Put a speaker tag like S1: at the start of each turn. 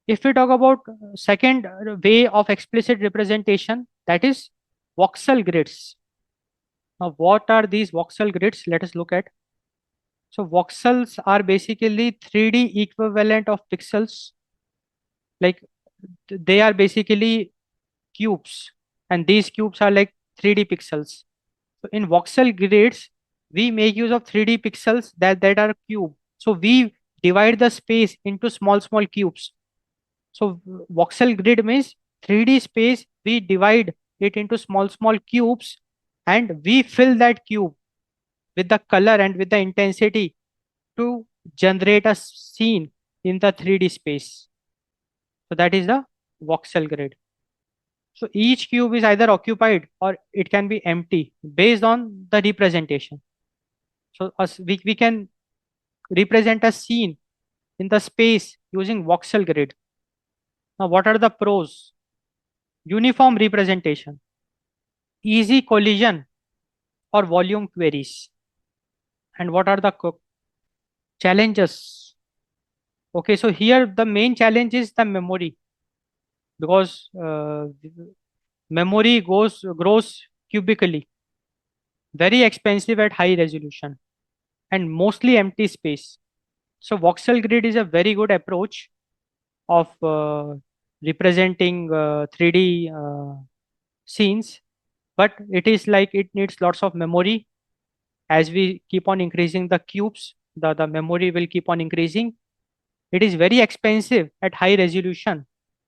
S1: If we talk about second way of explicit representation, that is voxel grids. Now, what are these voxel grids? Let us look at. So voxels are basically 3D equivalent of pixels. Like they are basically cubes, and these cubes are like 3D pixels. So in voxel grids, we make use of 3D pixels that are cube. So we divide the space into small cubes. So voxel grid means 3D space, we divide it into small cubes, and we fill that cube with the color and with the intensity to generate a scene in the 3D space. So that is the voxel grid. So each cube is either occupied or it can be empty based on the representation. So we can represent a scene in the space using voxel grid. Now, what are the pros? Uniform representation, easy collision or volume queries. And what are the challenges? Okay, so here the main challenge is the memory, because memory grows cubically, very expensive at high resolution, and mostly empty space. So voxel grid is a very good approach of representing 3D scenes, but it is like it needs lots of memory. As we keep on increasing the cubes, the memory will keep on increasing. It is very expensive at high resolution,